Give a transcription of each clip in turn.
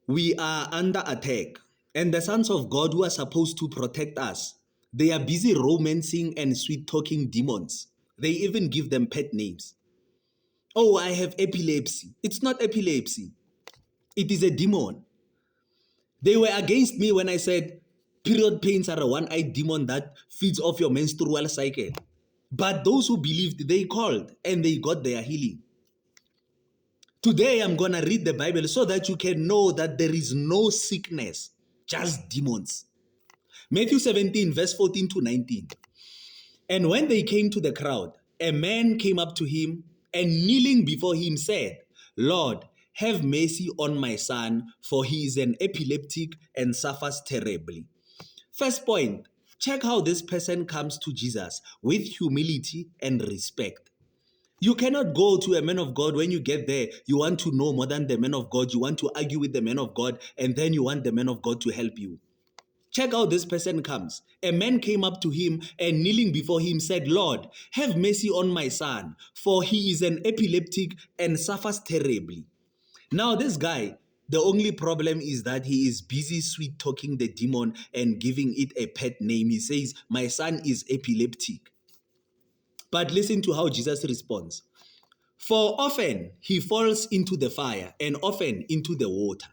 We are under attack, and the sons of God who are supposed to protect us, they are busy romancing and sweet-talking demons. They even give them pet names. Oh, I have epilepsy. It's not epilepsy. It is a demon. They were against me when I said period pains are a one-eyed demon that feeds off your menstrual cycle. But those who believed, they called and they got their healing. Today I'm going to read the Bible so that you can know that there is no sickness, just demons. Matthew 17 verse 14 to 19. And when they came to the crowd, a man came up to him and kneeling before him said, Lord, have mercy on my son, for he is an epileptic and suffers terribly. First point, check how this person comes to Jesus with humility and respect. You cannot go to a man of God when you get there. You want to know more than the man of God. You want to argue with the man of God, and then you want the man of God to help you. Check how this person comes. A man came up to him and kneeling before him said, Lord, have mercy on my son, for he is an epileptic and suffers terribly. Now this guy, the only problem is that he is busy sweet talking the demon and giving it a pet name. He says, my son is epileptic. But listen to how Jesus responds. For often he falls into the fire and often into the water.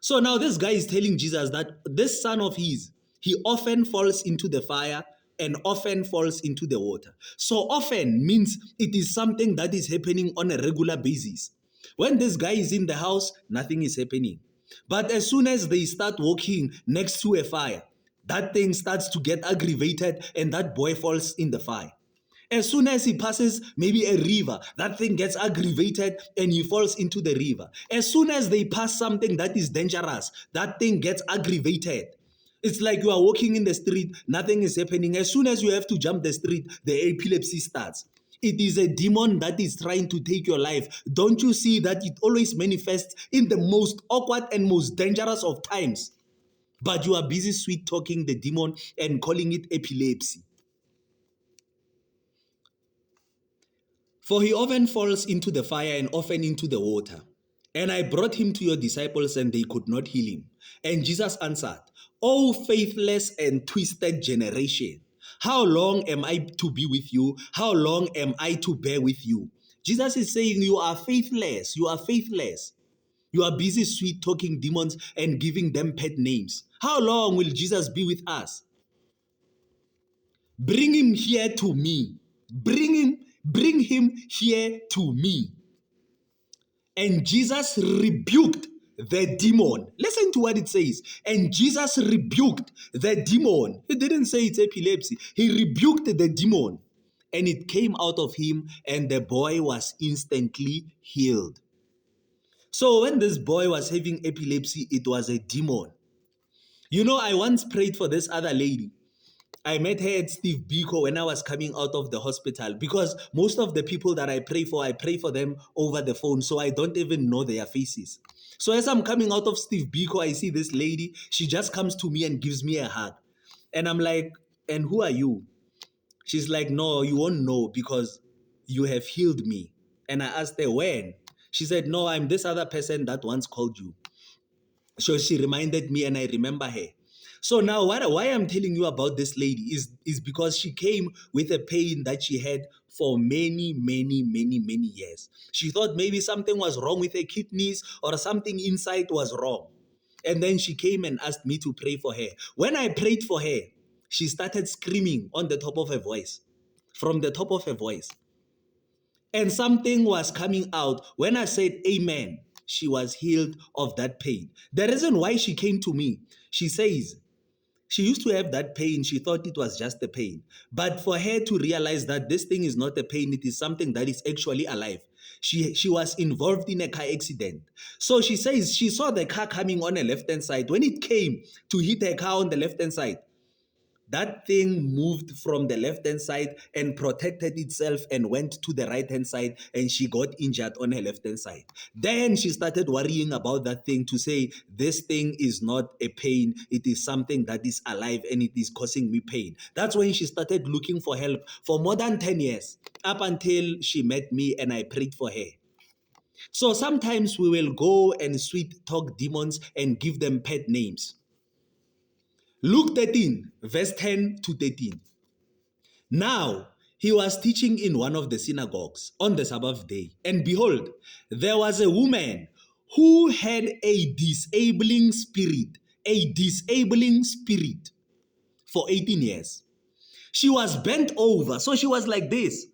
So now this guy is telling Jesus that this son of his, he often falls into the fire and often falls into the water. So often means it is something that is happening on a regular basis. When this guy is in the house, nothing is happening. But as soon as they start walking next to a fire, that thing starts to get aggravated and that boy falls in the fire. As soon as he passes maybe a river, that thing gets aggravated and he falls into the river. As soon as they pass something that is dangerous, that thing gets aggravated. It's like you are walking in the street, nothing is happening. As soon as you have to jump the street, the epilepsy starts. It is a demon that is trying to take your life. Don't you see that it always manifests in the most awkward and most dangerous of times? But you are busy sweet talking the demon and calling it epilepsy. For he often falls into the fire and often into the water. And I brought him to your disciples and they could not heal him. And Jesus answered, O faithless and twisted generation, how long am I to be with you? How long am I to bear with you? Jesus is saying you are faithless. You are faithless. You are busy sweet talking demons and giving them pet names. How long will Jesus be with us? Bring him here to me. Bring him here to me. And Jesus rebuked the demon. Listen to what it says. And Jesus rebuked the demon. He didn't say it's epilepsy. He rebuked the demon. And it came out of him, and the boy was instantly healed. So when this boy was having epilepsy, it was a demon. You know, I once prayed for this other lady. I met her at Steve Biko when I was coming out of the hospital, because most of the people that I pray for them over the phone, so I don't even know their faces. So as I'm coming out of Steve Biko, I see this lady. She just comes to me and gives me a hug. And I'm like, and who are you? She's like, no, you won't know because you have healed me. And I asked her, when? She said, no, I'm this other person that once called you. So she reminded me and I remember her. So now why I'm telling you about this lady is because she came with a pain that she had for many years. She thought maybe something was wrong with her kidneys or something inside was wrong. And then she came and asked me to pray for her. When I prayed for her, she started screaming on the top of her voice, from the top of her voice. And something was coming out. When I said amen, she was healed of that pain. The reason why she came to me, she says, she used to have that pain. She thought it was just a pain. But for her to realize that this thing is not a pain, it is something that is actually alive. She was involved in a car accident. So she says she saw the car coming on the left-hand side. When it came to hit her car on the left-hand side, that thing moved from the left-hand side and protected itself and went to the right-hand side, and she got injured on her left-hand side. Then she started worrying about that thing to say, this thing is not a pain, it is something that is alive and it is causing me pain. That's when she started looking for help for more than 10 years, up until she met me and I prayed for her. So sometimes we will go and sweet talk demons and give them pet names. Luke 13, verse 10 to 13. Now, he was teaching in one of the synagogues on the Sabbath day, and behold, there was a woman who had a disabling spirit for 18 years. She was bent over, so she was like this,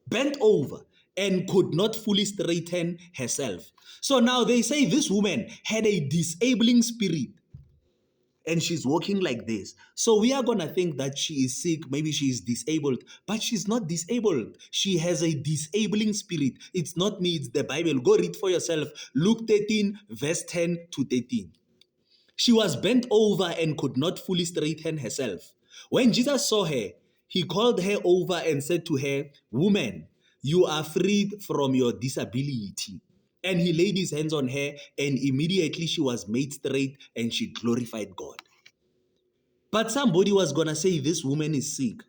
bent over, and could not fully straighten herself. So now they say this woman had a disabling spirit and she's walking like this. So we are going to think that she is sick, maybe she is disabled, but she's not disabled. She has a disabling spirit. It's not me, it's the Bible. Go read for yourself. Luke 13, verse 10 to 13. She was bent over and could not fully straighten herself. When Jesus saw her, he called her over and said to her, "Woman, you are freed from your disability." And he laid his hands on her, and immediately she was made straight and she glorified God. But somebody was going to say this woman is sick.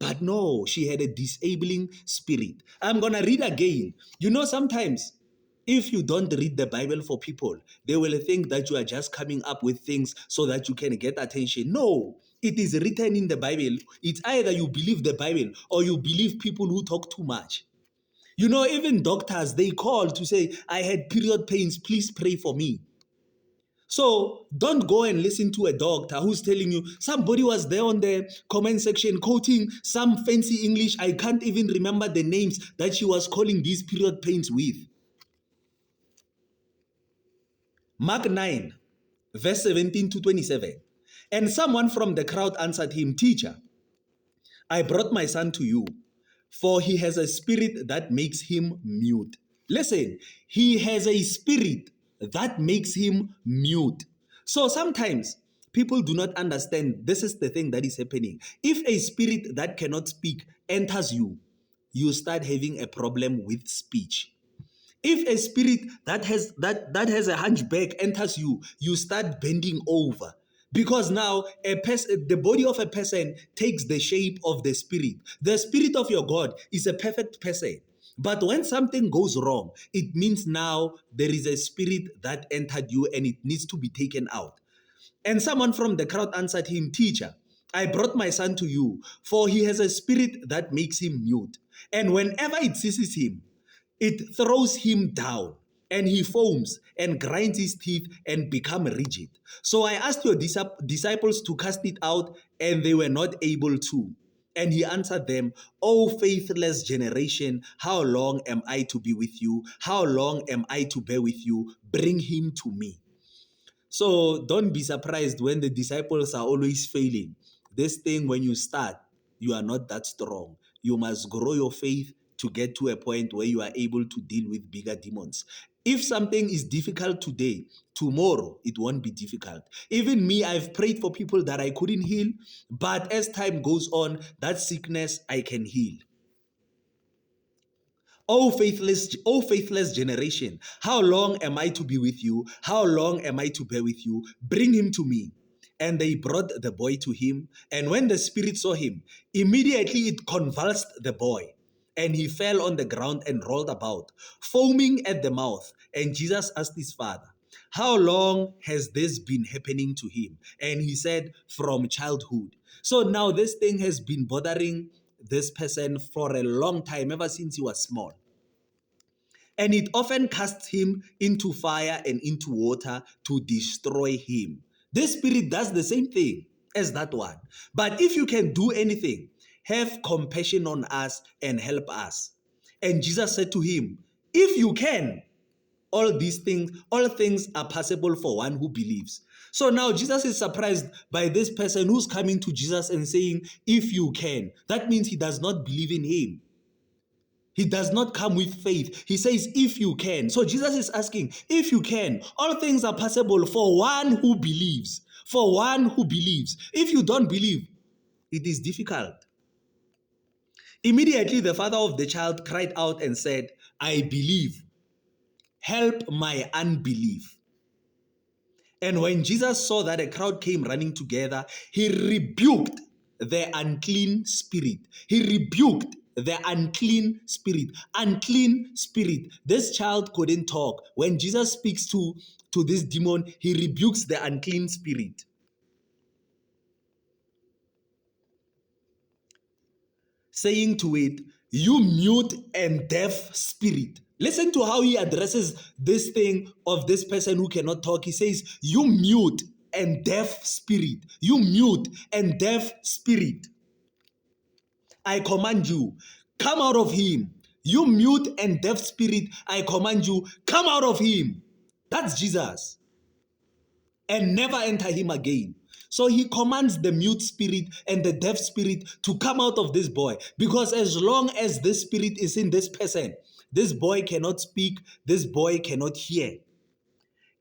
But no, she had a disabling spirit. I'm going to read again. You know, sometimes if you don't read the Bible for people, they will think that you are just coming up with things so that you can get attention. No, it is written in the Bible. It's either you believe the Bible or you believe people who talk too much. You know, even doctors, they call to say, "I had period pains, please pray for me." So don't go and listen to a doctor who's telling you. Somebody was there on the comment section quoting some fancy English. I can't even remember the names that she was calling these period pains with. Mark 9, verse 17 to 27. And someone from the crowd answered him, "Teacher, I brought my son to you, for he has a spirit that makes him mute." Listen, he has a spirit that makes him mute. So sometimes people do not understand this is the thing that is happening. If a spirit that cannot speak enters you, you start having a problem with speech. If a spirit that has a hunchback enters you, you start bending over. Because now the body of a person takes the shape of the spirit. The spirit of your God is a perfect person. But when something goes wrong, it means now there is a spirit that entered you and it needs to be taken out. And someone from the crowd answered him, "Teacher, I brought my son to you, for he has a spirit that makes him mute. And whenever it seizes him, it throws him down, and he foams and grinds his teeth and become rigid. So I asked your disciples to cast it out, and they were not able to." And he answered them, "O faithless generation, how long am I to be with you? How long am I to bear with you? Bring him to me." So don't be surprised when the disciples are always failing. This thing, when you start, you are not that strong. You must grow your faith to get to a point where you are able to deal with bigger demons. If something is difficult today, tomorrow it won't be difficult. Even me, I've prayed for people that I couldn't heal, but as time goes on, that sickness I can heal. O faithless generation, how long am I to be with you? How long am I to bear with you? Bring him to me. And they brought the boy to him. And when the spirit saw him, immediately it convulsed the boy. And he fell on the ground and rolled about, foaming at the mouth. And Jesus asked his father, "How long has this been happening to him?" And he said, "From childhood." So now this thing has been bothering this person for a long time, ever since he was small. And it often casts him into fire and into water to destroy him. This spirit does the same thing as that one. But if you can do anything, have compassion on us and help us. And Jesus said to him, "If you can, all things are possible for one who believes." So now Jesus is surprised by this person who's coming to Jesus and saying, "If you can." That means he does not believe in him. He does not come with faith. He says, "If you can." So Jesus is asking, if you can, all things are possible for one who believes. For one who believes. If you don't believe, it is difficult. Immediately the father of the child cried out and said, "I believe. Help my unbelief." And when Jesus saw that a crowd came running together, he rebuked the unclean spirit. He rebuked the unclean spirit. Unclean spirit. This child couldn't talk. When Jesus speaks to this demon, he rebukes the unclean spirit. Saying to it, you mute and deaf spirit. Listen to how he addresses this thing of this person who cannot talk. He says, you mute and deaf spirit. You mute and deaf spirit. I command you, come out of him. You mute and deaf spirit, I command you, come out of him. That's Jesus. And never enter him again. So he commands the mute spirit and the deaf spirit to come out of this boy. Because as long as this spirit is in this person, this boy cannot speak, this boy cannot hear.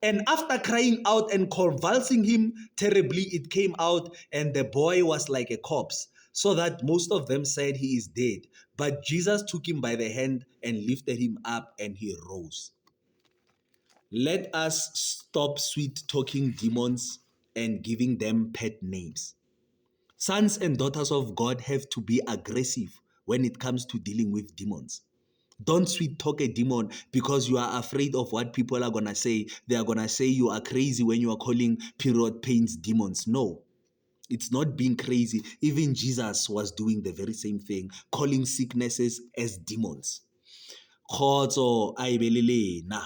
And after crying out and convulsing him terribly, it came out and the boy was like a corpse, so that most of them said he is dead. But Jesus took him by the hand and lifted him up, and he rose. Let us stop sweet-talking demons and giving them pet names. Sons and daughters of God have to be aggressive when it comes to dealing with demons. Don't sweet talk a demon because you are afraid of what people are going to say. They are going to say you are crazy when you are calling period pains demons. No, it's not being crazy. Even Jesus was doing the very same thing, calling sicknesses as demons. Khotso, ayibelele na.